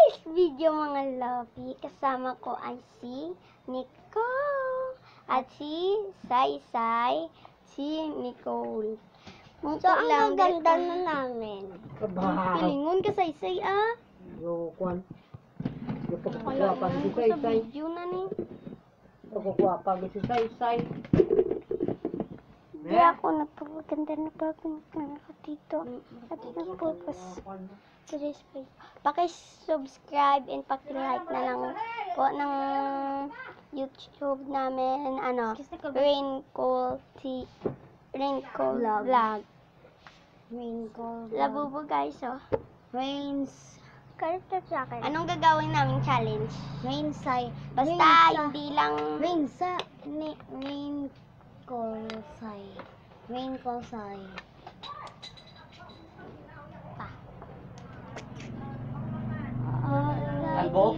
today's video mga Lofi, kasama ko ay si Nico at si Saysay, si Nicole. So, ang ganda na namin. Pilingon ka, Saysay, ah. Yo, kwan. Yo, Wala pagkukuha pa na si ko sa Saysay. video na ni. Pagkukuha pa si Saysay. Hindi ako napaganda na ako dito. At nagpurpose today's video. Paki-subscribe and paki-like na lang po ng YouTube namin, Raincool Vlog. Raincool. Labubo guys, oh. Rains. Character sa akin. Anong gagawin namin challenge? Rainsay. Basta hindi lang Rainsa. Raincool say. Raincool say. Albok?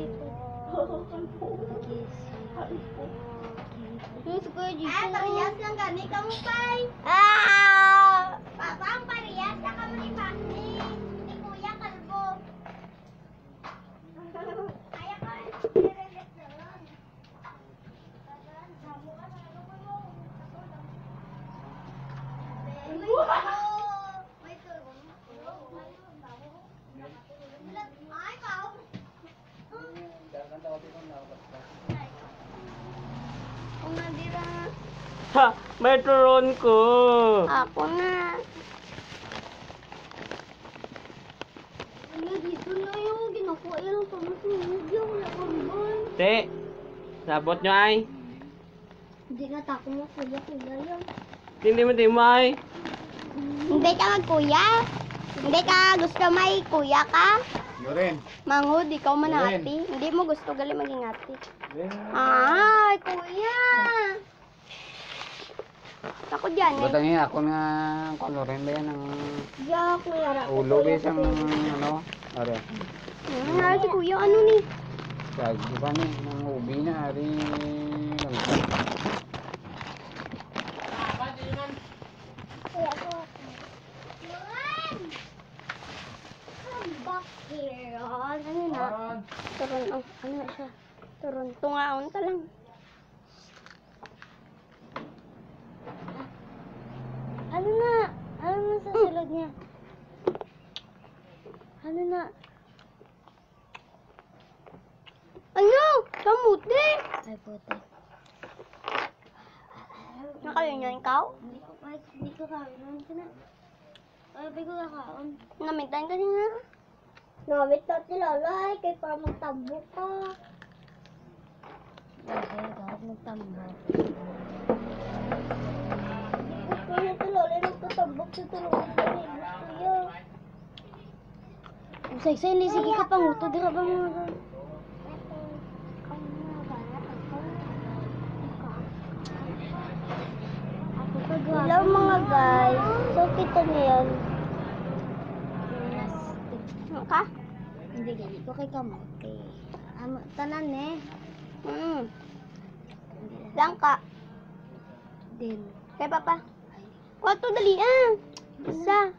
parehas lang gani kamu pay. Ah! Papa, ang parehas na kamo ni Bakni. Ni Kuya Kalbo. Kaya ko. Ha! May turon ko! Ako na. Dito na yung ginakuha yung pamasunod wala kang bon. Te! Sabot nyo ay! Hindi nga tako mo kuya yan. Hindi mo timay! Hindi ka magkuya? Hindi ka gusto may kuya ka? Yo rin! Mangod, ikaw manati. Hindi mo gusto gali maging ati. Ay, kuya! Ako dyan eh. Batang ako nga ano rin ba yan ang Diyan, kuya. ulo ba isang ano? Ari. Si kuya, ano ni? Sabi pa ni ng ubi na ari lang. Kuya ko. Yuan! Come back here. Ano na? Turon, oh. Ano na siya? Turon. Tungaon ta lang. Ano na? Ano na sa sulod niya? Ano na? Ano? Kamuti! Ay, puti. Nakalingan ikaw? Hindi ko kaon. Ay, ko kakaon. Namitan kasi nga. Namit na tilalay kay para magtambo ka. Okay, kahit magtambo. Kaya tilalay nagtatambok sa tulungan ka rin. Gusto yun. Say, hindi sige ka panguto. Di ka ba mga Hello mga guys. So kita niyo yan. Ka? Hindi, gani ko kay kamote. Tanan eh. Langka. Din. Kay papa. Kwato dali ah. Isa.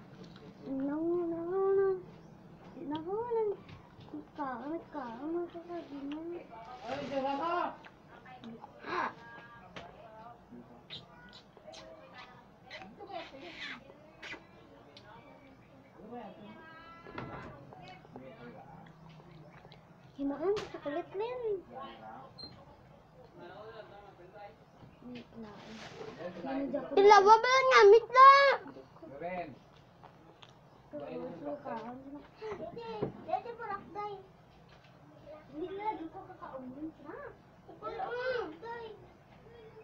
No. Kaon ka sa dinner. Himaan sa kulit rin. Ilawa ba lang gamit na? Dede burakday. Hindi lagi ko kakaunin na. Day.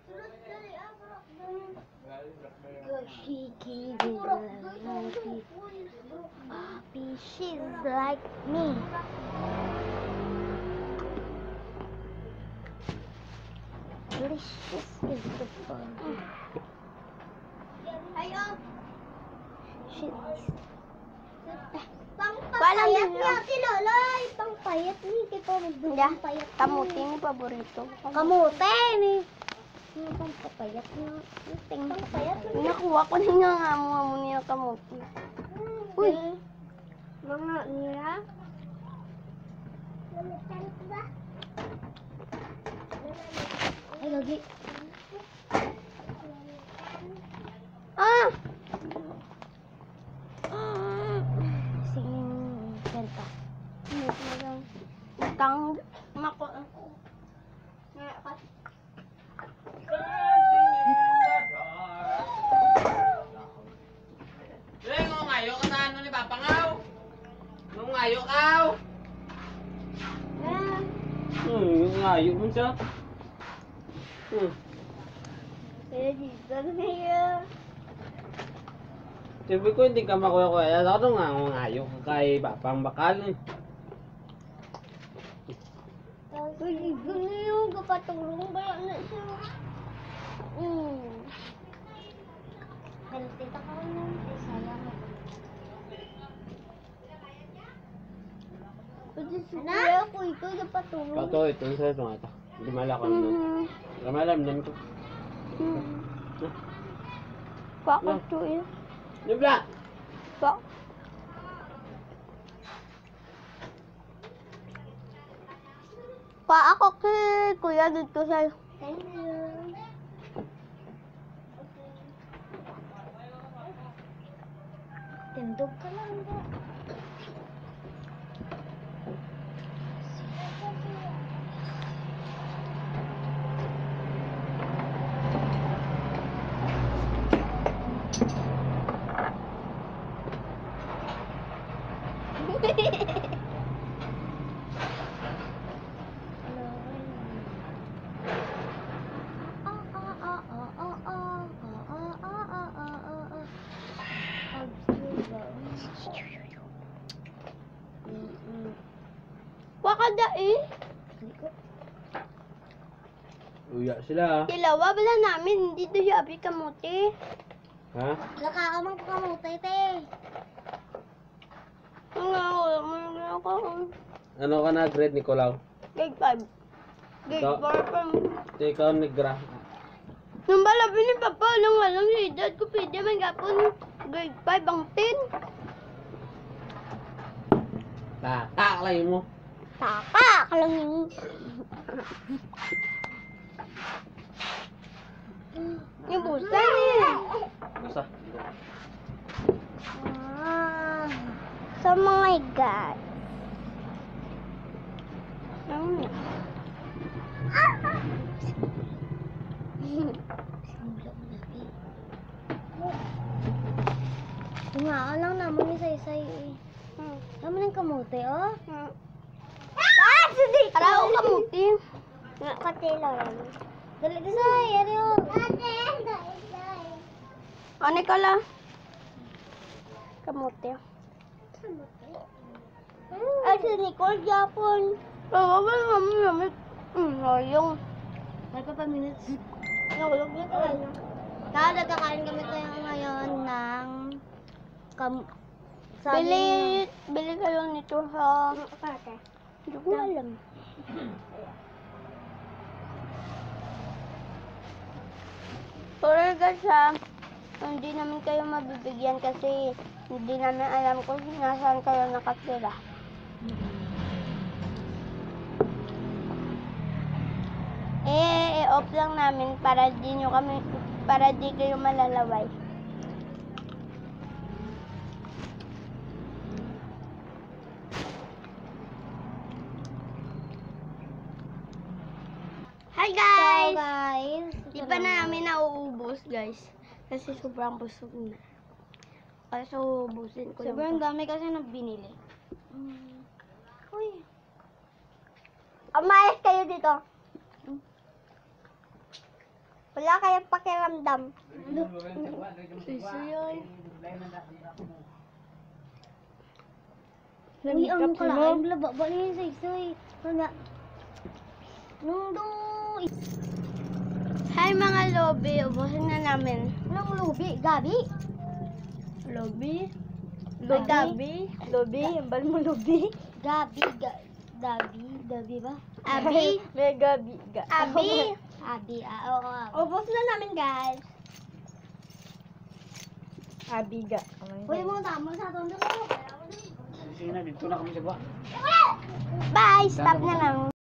Sulat dali burakday. She's like me. Delicious is the fun. Ayo. Pangpayat niya si Loloy. Pangpayat ni. Kaya po magdudong payat. Kamuti ni paborito. Kamote ni. Pangpayat niya. Pangpayat niya. Nakuha ko na nga mo niya kamuti. Uy. Mga niya. Ay, lagi. Ah! Sing kanta. Tang mako. Leng, ngayo ka na ano ni Papangaw? Ngayo ka? Ngayo mo siya. Kaya dito na yun. Sabi ko hindi ka makuya-kuya. Ako nga ngayo ka kay Papang Bakal. Uy, gano'n yung kapatulong ba na siya? Kaltita ka lang. Ay, sayang. Pwede siguro ako ito kapatulong. Kato, ito sa ito nga ito. Hindi malakon nun. Ramalam nun ko. Pak ito eh. Nibla! Pak. Pa ako kay kuya dito sa. Thank you. Tindog ka lang ba? Wakada eh. Uya sila. Kilawa bala namin dito sa Abi Kamuti. Ha? Nakakamang kamutay, te. Wala mo ako. Ano ka na grade, Nicolaw? Grade 5. Grade Ikaw? 4 pa. Ikaw negra. Nung balabi ni Papa, lang alam si Dad ko pwede man gapon grade 5 ang 10. Takalay mo. Taka ka lang yun. Yung busa eh. Basta. So my God. Tungaan lang naman ni Saysay eh. Naman ang kamote, oh. Ah! Sige! Araw ka muti. Katila yan. Dali di Say, ano yun? Ano ka lang? Kamuti. Ay, si Nicole Japon. Oo, wala namin. Yung Ay, pa minutes. nahulog na tayo. Nagkakain kami tayo ngayon ng Bili kayo nito sa... Hindi ko alam. Sorry guys ha, hindi namin kayo mabibigyan kasi hindi namin alam kung nasaan kayo nakatira. I-off lang namin para di kayo malalaway. Hi guys! So guys, Di pa namin nauubos guys. Kasi sobrang busog na. Kaya so ubusin ko sobrang lang. dami kasi nang binili. Uy, Umayos kayo dito. Wala kayong pakiramdam. Sisiyoy. uy, ang kalain, laba ba niya yung Saysay? Wala. Nung Hi mga lobby, ubusin na namin. Anong lubi? Gabi? Lobby? Lobby? Gabi? Lobby? Ambal mo lobby? Gabi ba? Abi? May gabi. Abi? Abi, oo. Ubus na namin guys. Abiga. Uy, mo tama sa tondo. Sige na, dito na kami sa buwan. Bye! Stop na lang.